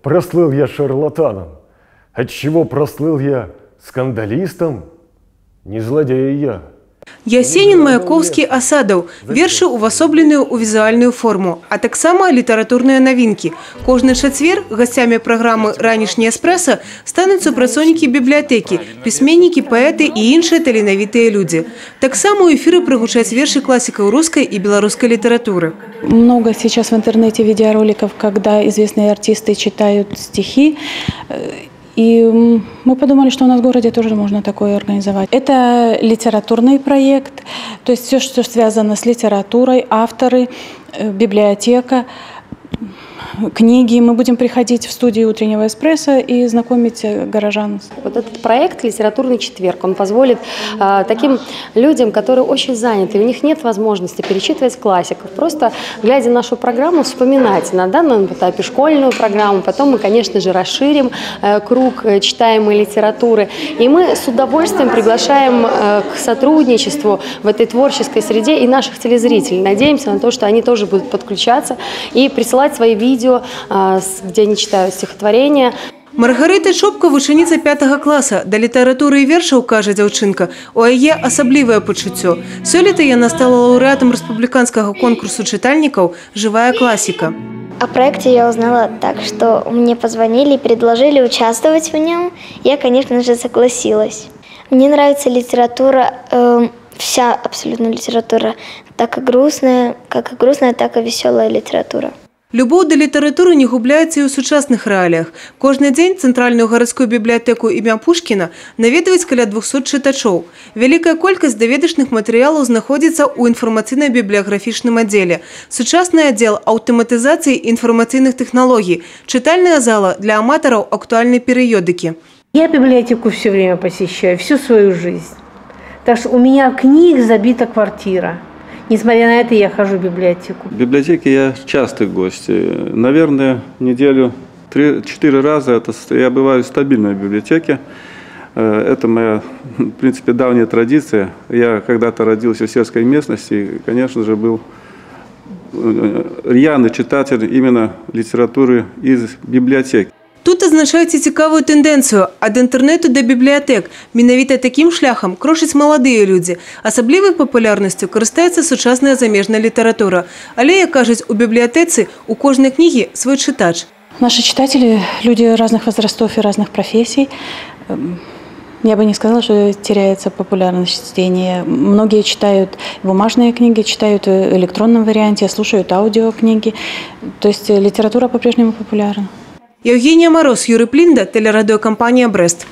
Прослыл я шарлатаном. Отчего прослыл я скандалистом? Не злодей я. Ясенін, Маяковский, Асадов – верши увасобленную у визуальную форму, а так само литературные новинки. Кожный четверг гостями программы «Ранішні эспрессо» станут супрацоўнікі библиотеки, письменники, поэты и іншыя таленавітыя люди. Так само у эфиры пригучаць верши классиков русской и белорусской литературы. Много сейчас в интернете видеороликов, когда известные артисты читают стихи. И мы подумали, что у нас в городе тоже можно такое организовать. Это литературный проект, то есть все, что связано с литературой, авторы, библиотека, книги. Мы будем приходить в студию «Утреннего эспрессо» и знакомить горожан. Вот этот проект «Литературный четверг», он позволит таким людям, которые очень заняты, у них нет возможности перечитывать классиков, просто глядя на нашу программу, вспоминать на данном этапе школьную программу, потом мы, конечно же, расширим круг читаемой литературы. И мы с удовольствием приглашаем к сотрудничеству в этой творческой среде и наших телезрителей. Надеемся на то, что они тоже будут подключаться и присылать свои видео, где они читают стихотворения. Маргарита Чопка – вученіця 5 класа. Да літаратури і вершаў, кажа дзяўчынка, у яе асаблівае пачуццё. Сёлета яна стала лаўрэатам рэспубліканскага конкурсу чытальнікаў «Живая классика». О проекте я узнала так, что мне позвонили и предложили участвовать в нем. Я, конечно же, согласилась. Мне нравится литература, вся абсолютно литература, так и грустная, так и веселая литература. Любоў да літаратуры не губляецца і ў сучасных рэаліях. Кожны дзень цэнтральную гарадскую бібліятэку імя Пушкіна наведваюць каля 200 чытачоў. Вялікая колькасць даведачных матэрыялаў знаходзіцца ў інфармацыйна-бібліяграфічным аддзеле. Сучасны аддзел аўтаматызацыі інфармацыйных тэхналогій. Чытальная зала для аматараў актуальнай перыёдыкі. Я библиотеку все время посещаю, всю свою жизнь. Так что у меня книг забита квартира. Несмотря на это, я хожу в библиотеку. В библиотеке я частый гость. Наверное, неделю 3-4 раза я бываю стабильно в библиотеке. Это моя, в принципе, давняя традиция. Я когда-то родился в сельской местности и, конечно же, был рьяный читатель именно литературы из библиотеки. Тут азначаеце цікавую тэндэнцыю ад інтэрнэту да бібліятэк. Менавіта такім шляхам крочаць маладыя людзі. Асаблівай папулярнасцю карыстаецца сучасная замежная літаратура. Але, як кажуць, у бібліятэцы у кожнай кнігі свой чытач. Наши читатели – люди разных возрастов и разных профессий. Я бы не сказала, что теряется популярность чтения. Многие читают бумажные книги, читают в электронном варианте, слушают аудиокниги. То есть литература по-прежнему популярна. Евгения Мороз, Юрий Плинда, телерадиокомпания «Брест».